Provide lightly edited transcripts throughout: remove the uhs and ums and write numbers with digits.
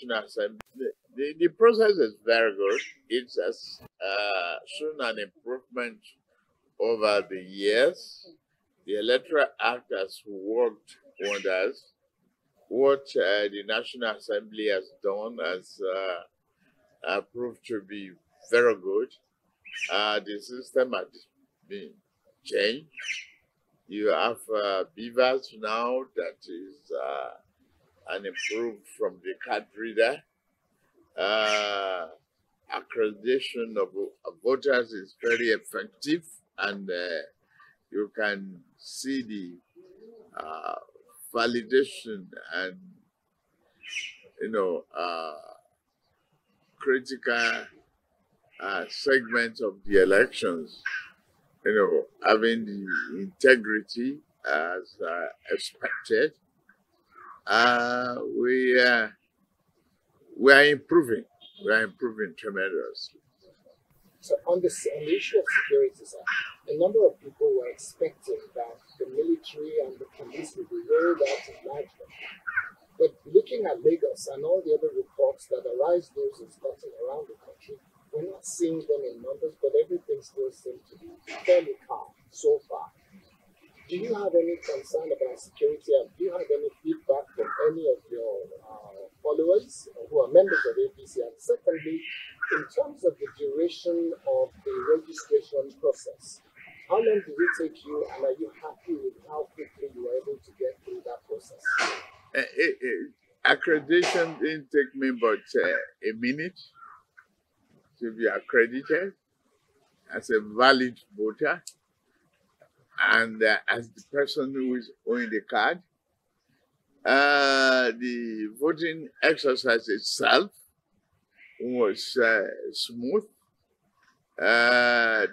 National Assembly. The process is very good. It has shown an improvement over the years. The Electoral Act has worked wonders. What the National Assembly has done has proved to be very good. The system has been changed. You have beavers now that is an improved from the card reader. Accreditation of voters is very effective, and you can see the uh, validation and critical segments of the elections. Having the integrity as expected. We we are improving. We are improving tremendously. So on the issue of security, sir, a number of people were expecting that the military and the police would be rolled out in Nigeria. But looking at Lagos and all the other reports that arise news is gotten around the country, we're not seeing them in numbers, but everything still seems to be fairly calm so far. Do you have any concern about security, and do you have any feedback from any of your followers who are members of APC? And secondly, in terms of the duration of the registration process, how long did it take you, and are you happy with how quickly you were able to get through that process? Accreditation didn't take me but a minute to be accredited as a valid voter and as the person who is owning the card. The voting exercise itself was smooth. The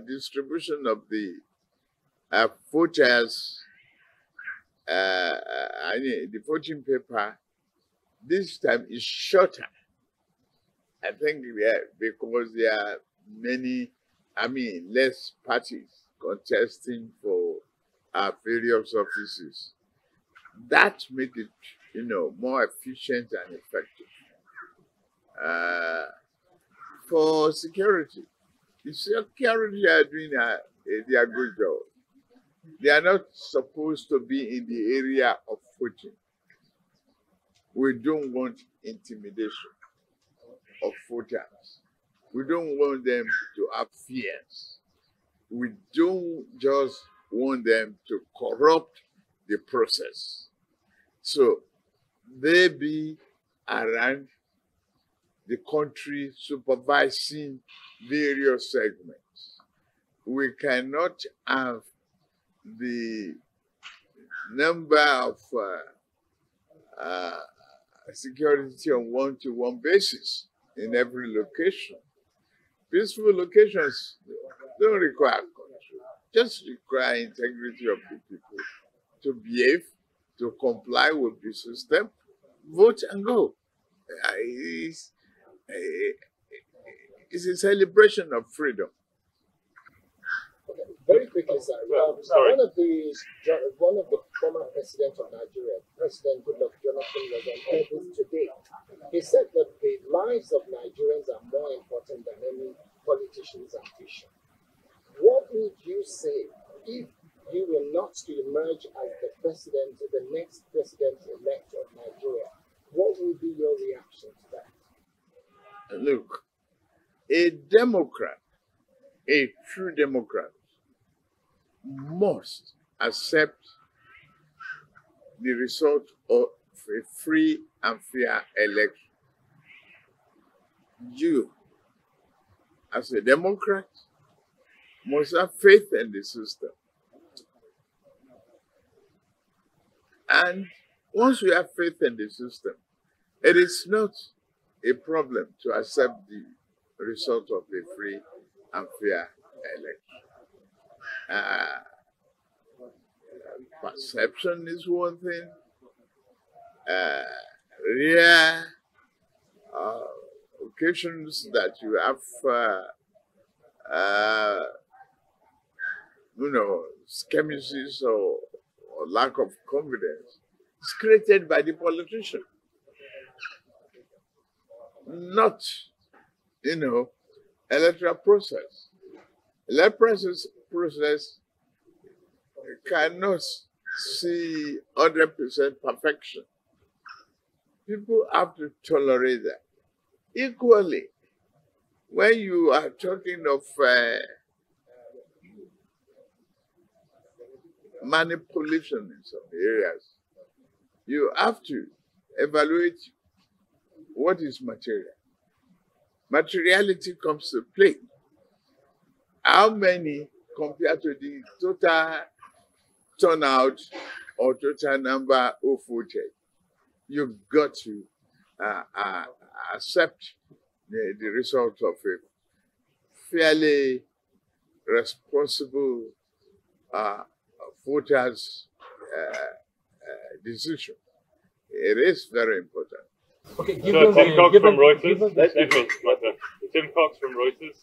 distribution of the voters, the voting paper this time is shorter. I think because there are less parties contesting for various offices. That made it, more efficient and effective. For security, the security are doing their good job. They are not supposed to be in the area of voting. We don't want intimidation of voters. We don't want them to have fears. We don't just want them to corrupt the process. So they be around the country supervising various segments. We cannot have the number of security on one-to-one basis in every location. Peaceful locations don't require control, just require integrity of the people to behave, to comply with the system, vote and go. It's, it's a celebration of freedom. Okay, very quickly, sir. One of the former presidents of Nigeria, President Goodluck Jonathan, was on air today. He said that the lives of Nigerians are more important than any politician's ambition. What would you say if you were not to emerge as the next president-elect of Nigeria? What would be your reaction to that? Look, a Democrat, a true Democrat, must accept the result of a free and fair election. You, as a Democrat, must have faith in the system. And once you have faith in the system, it is not a problem to accept the result of a free and fair election. Perception is one thing. Rare occasions that you have, skirmishes or lack of confidence It's created by the politician, not, electoral process. Electoral process cannot see 100% perfection. People have to tolerate that. Equally, when you are talking of manipulation in some areas, you have to evaluate what is material. Materiality comes to play. How many compared to the total turnout or total number of voters? You've got to accept the result of a fairly responsible voters' decision. It is very important. Okay, Tim Cox from Reuters. Tim Cox from Reuters.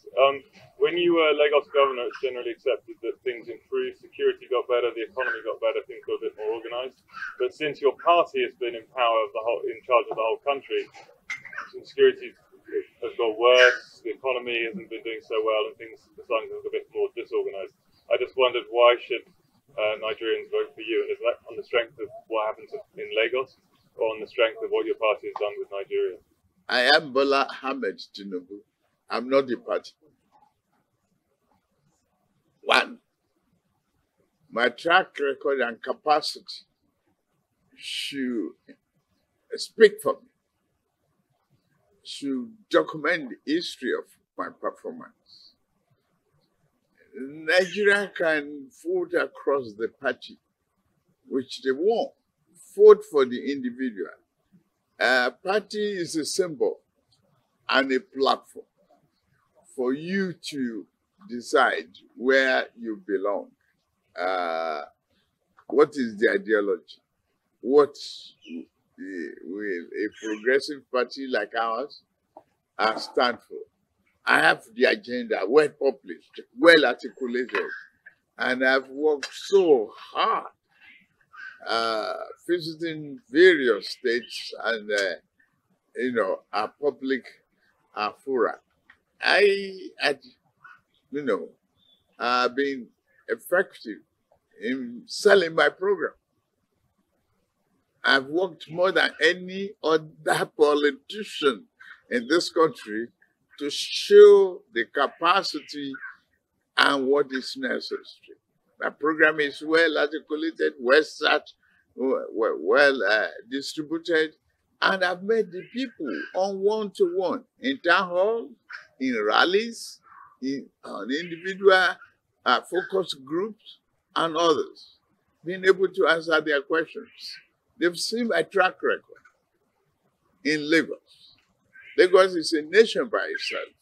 When you were Lagos governor, it's generally accepted that things improved, security got better, the economy got better, things got a bit more organised. But since your party has been in charge of the whole country, security has got worse, the economy hasn't been doing so well, and things are starting to look a bit more disorganised. I just wondered, why should Nigerians vote for you? And is that on the strength of what happens in Lagos, or on the strength of what your party has done with Nigeria? I am Bola Ahmed Tinubu. I'm not the party. One, my track record and capacity should speak for me, should document the history of my performance. Nigeria can vote across the party, which they want. Vote for the individual. Party is a symbol and a platform for you to decide where you belong. What is the ideology? What will a progressive party like ours stand for? I have the agenda well published, well articulated, and I've worked so hard visiting various states and our public fora. I had been effective in selling my program. I've worked more than any other politician in this country to show the capacity and what is necessary. My program is well articulated, well set, well distributed, and I've met the people on one-to-one in town hall, in rallies, on individual focus groups, and others, being able to answer their questions. They've seen my track record in Lagos. Lagos is a nation by itself,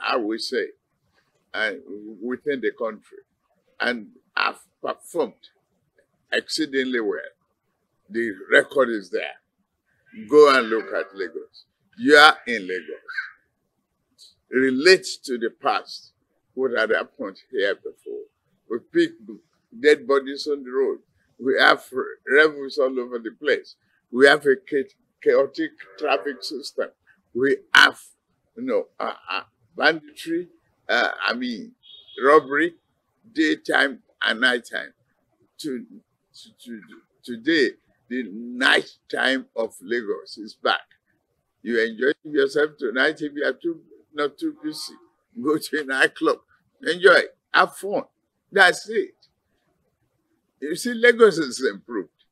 I would say, and within the country. And I've performed exceedingly well. The record is there. Go and look at Lagos. You are in Lagos. Relate to the past. What had happened here before? We pick dead bodies on the road. We have rebels all over the place. We have a chaotic traffic system. We have, banditry, robbery, daytime and nighttime. Today, the night time of Lagos is back. You enjoy yourself tonight. If you are not too busy, go to a nightclub, enjoy, have fun. That's it. You see, Lagos is improved.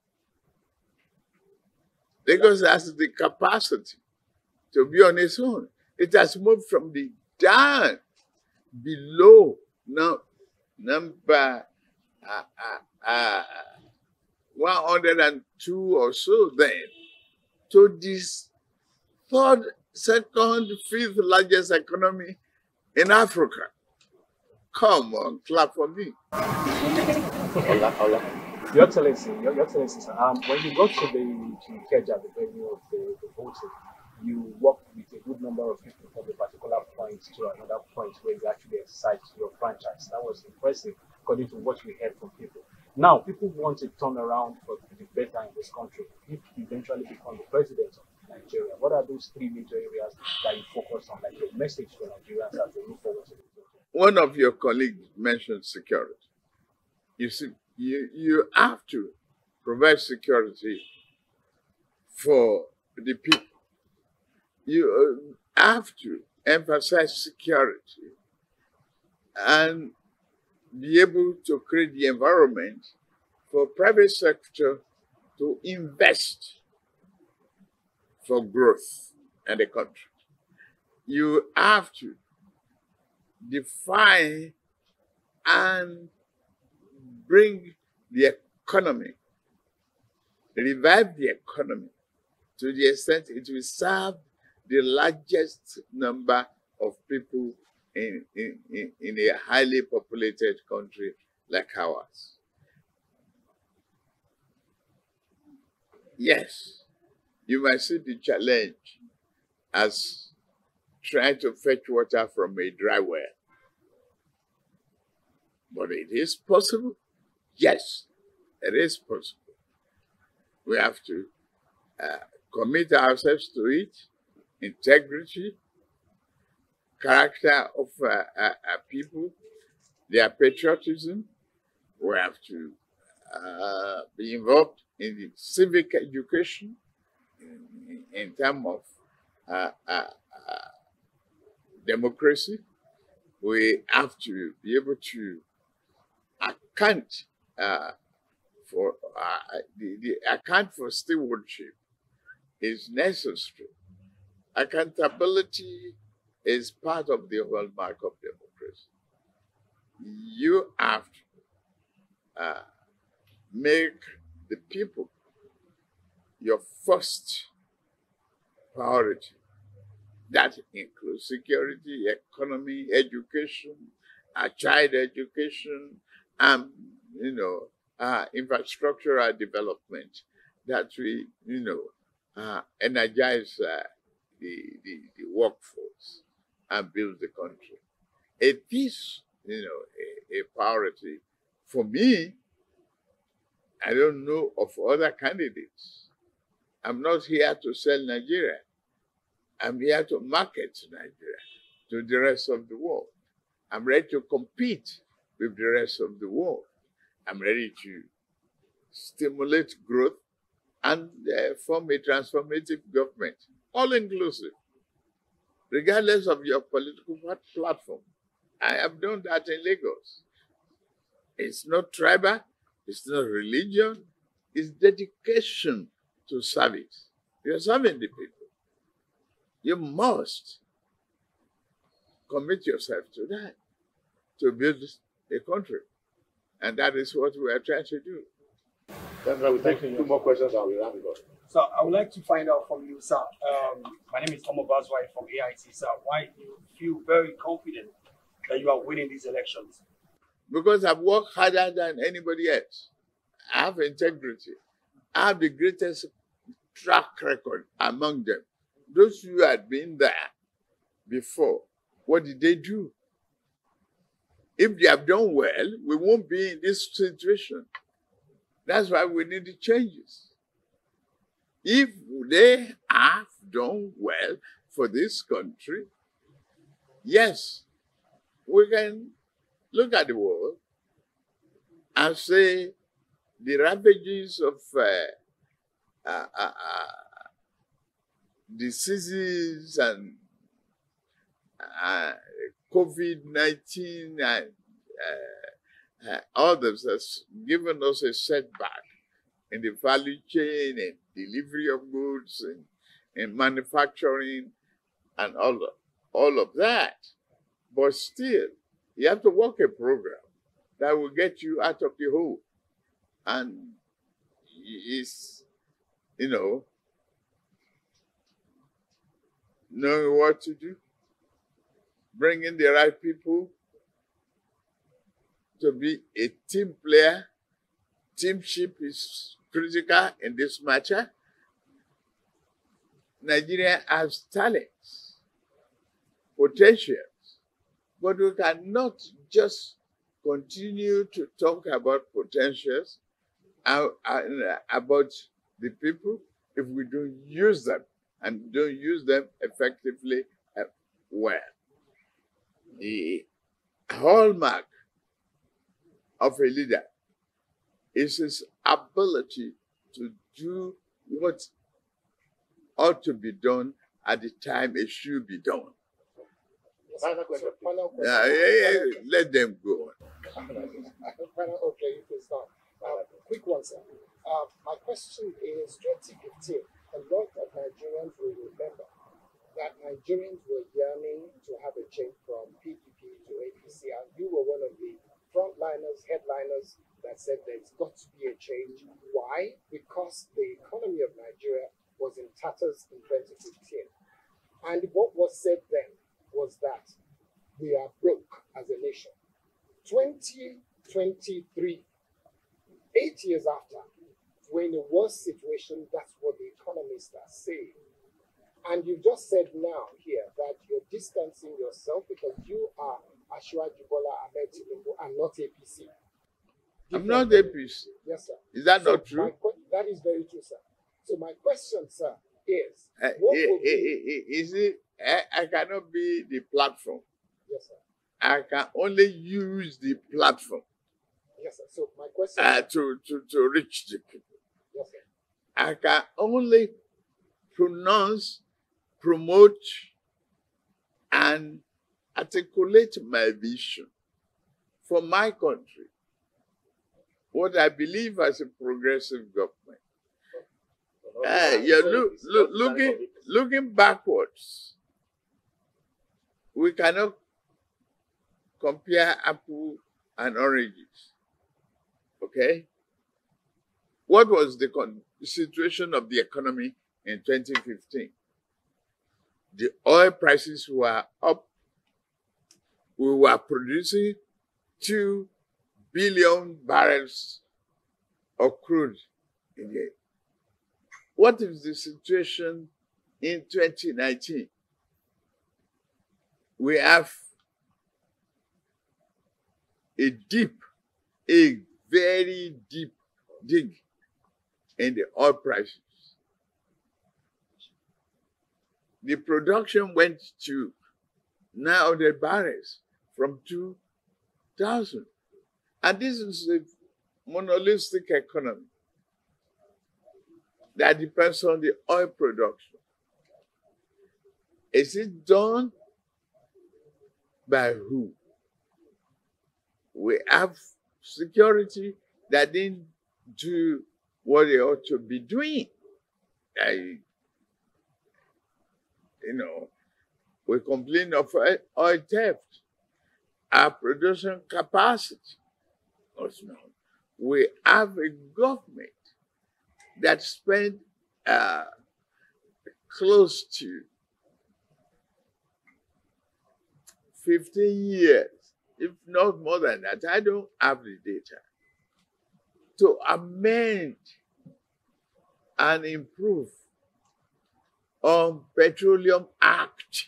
Lagos has the capacity to be on its own. It has moved from the down below number 102 or so then to this third, second, fifth largest economy in Africa. Come on, clap for me. Hola. Your Excellency, sir, when you got to Ikeja, the venue of the voting, you worked with a good number of people from a particular point to another point where you actually exercised your franchise. That was impressive, according to what we heard from people. Now, people want to turn around for the better in this country if you eventually become the president of Nigeria? What are those three major areas that you focus on, like your message to Nigerians as they move forward to the future? One of your colleagues mentioned security. You see, you have to provide security for the people. You have to emphasize security and be able to create the environment for private sector to invest for growth in the country. You have to define and bring the economy, revive the economy to the extent it will serve the largest number of people in a highly populated country like ours. Yes, you might see the challenge as trying to fetch water from a dry well. But it is possible. Yes, it is possible. We have to commit ourselves to it, integrity, character of people, their patriotism. We have to be involved in the civic education in terms of democracy. We have to be able to account for the account for stewardship is necessary. Accountability is part of the hallmark of democracy. You have to make the people your first priority. That includes security, economy, education, child education, and infrastructural development that we energize the workforce and build the country. It is a priority for me. I don't know of other candidates. I'm not here to sell Nigeria. I'm here to market Nigeria to the rest of the world. I'm ready to compete with the rest of the world. I'm ready to stimulate growth and form a transformative government, all inclusive, regardless of your political platform. I have done that in Lagos. It's not tribal, it's not religion, it's dedication to service. You're serving the people. You must commit yourself to that, to build a country. And that is what we are trying to do. We'll take 2 more questions and we'll wrap it up. So I would like to find out from you, sir. My name is Tomo Bazwai from AIT, sir. Why do you feel very confident that you are winning these elections? Because I've worked harder than anybody else. I have integrity. I have the greatest track record among them. Those who had been there before, what did they do? If they have done well, we won't be in this situation. That's why we need the changes. If they have done well for this country, yes, we can look at the world and say the ravages of diseases and COVID-19 and others has given us a setback in the value chain and delivery of goods and manufacturing and all of that. But still, you have to work a program that will get you out of the hole. And it's, knowing what to do, bringing the right people to be a team player. Teamship is critical in this matter. Nigeria has talents, potentials, but we cannot just continue to talk about potentials about the people if we don't use them and don't use them effectively well. The hallmark of a leader is his ability to do what ought to be done at the time it should be done. Final question. Let them go on. Okay, you can start. Quick one, sir. My question is 2015. A lot of Nigerians will remember that Nigerians were yearning to have a change from PDP to APC, and you were one of the frontliners, headliners that said there's got to be a change. Why? Because the economy of Nigeria was in tatters in 2015. And what was said then was that we are broke as a nation. 2023, 8 years after, we're in a worse situation. That's what the economists are saying. And you just said now here that you're distancing yourself because you are Asiwaju Bola Ahmed Tinubu and not APC. I'm not APC. Yes, sir. Is that not true? That is very true, sir. So my question, sir, is I cannot be the platform. Yes, sir. I can only use the platform. Yes, sir. So my question to reach the people. Yes, sir. I can only promote, and articulate my vision for my country. What I believe as a progressive government. Looking backwards, we cannot compare apple and oranges. Okay? What was the situation of the economy in 2015? The oil prices were up. We were producing 2 billion barrels of crude a day. What is the situation in 2019? We have a very deep dig in the oil prices. The production went to 900 barrels from 2,000. And this is a monolistic economy that depends on the oil production. Is it done by who? We have security that didn't do what they ought to be doing. We complain of oil theft. Our production capacity was known. We have a government that spent close to 15 years, if not more than that, I don't have the data, to amend and improve on Petroleum Act.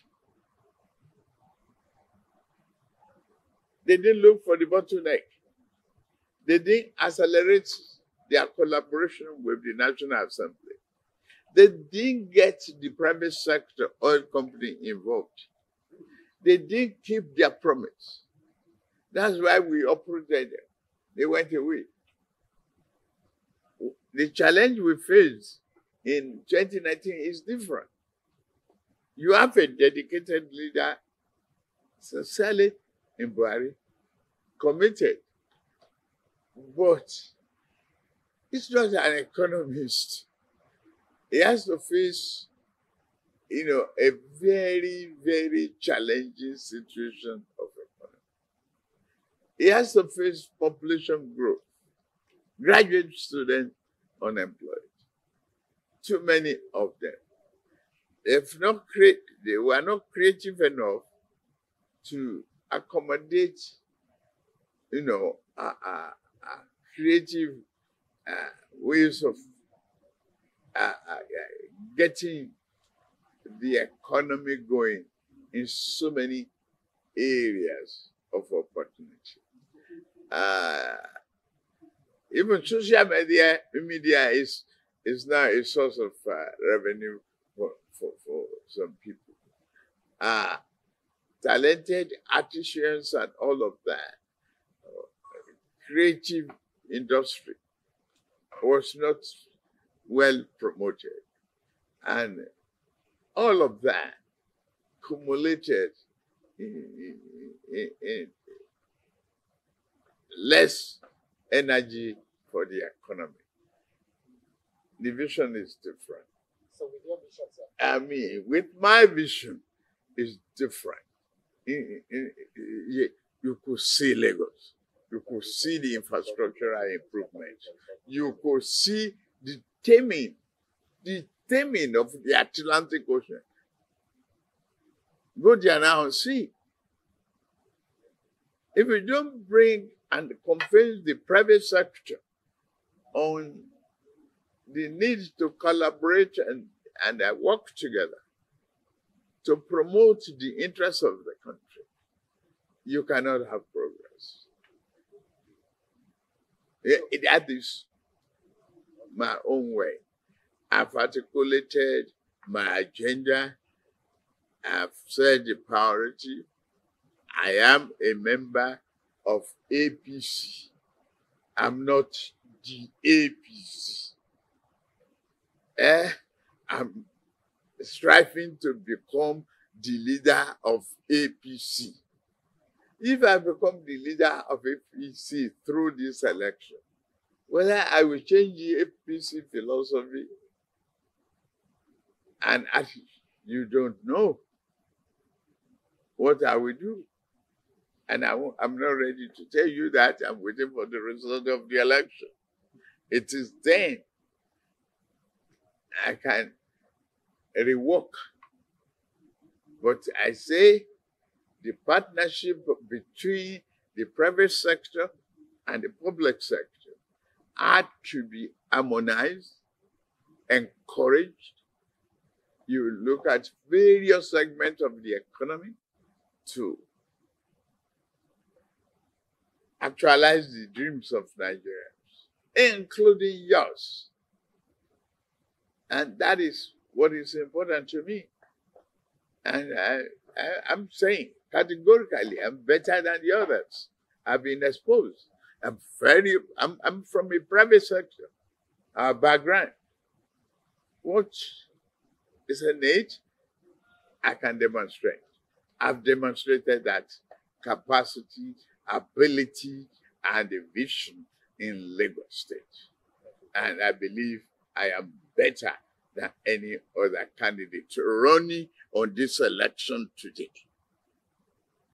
They didn't look for the bottleneck. They didn't accelerate their collaboration with the National Assembly. They didn't get the private sector oil company involved. They didn't keep their promise. That's why we operated them. They went away. The challenge we face in 2019 is different. You have a dedicated leader, sincerely in Buhari, committed, but he's not an economist. He has to face, a very, very challenging situation of economy. He has to face population growth, graduate students unemployed, too many of them. They were not creative enough to accommodate, creative ways of getting the economy going in so many areas of opportunity. Even social media is now a source of revenue for some people. Talented artisans and all of that. Creative industry was not well promoted. And all of that cumulated in less energy for the economy. The vision is different. So with your vision, sir? I mean, with my vision, it's different. You could see Lagos. You could see the infrastructural improvement. You could see the taming of the Atlantic Ocean. Go there now and see. If you don't bring and convince the private sector on the need to collaborate and work together to promote the interests of the country, you cannot have progress. That is my own way. I've articulated my agenda. I've said the priority. I am a member of APC. I'm not the APC. I'm striving to become the leader of APC. If I become the leader of APC through this election, whether I will change the APC philosophy and attitude, you don't know what I will do. And I'm not ready to tell you that. I'm waiting for the result of the election. It is then I can rework. But I say the partnership between the private sector and the public sector are to be harmonized, encouraged. You look at various segments of the economy to actualize the dreams of Nigerians, including yours. And that is what is important to me. And I'm saying categorically, I'm better than the others. I've been exposed. I'm from a private sector background. What is innate, I can demonstrate. I've demonstrated that capacity, ability, and a vision in Lagos State. And I believe I am better than any other candidate running on this election today.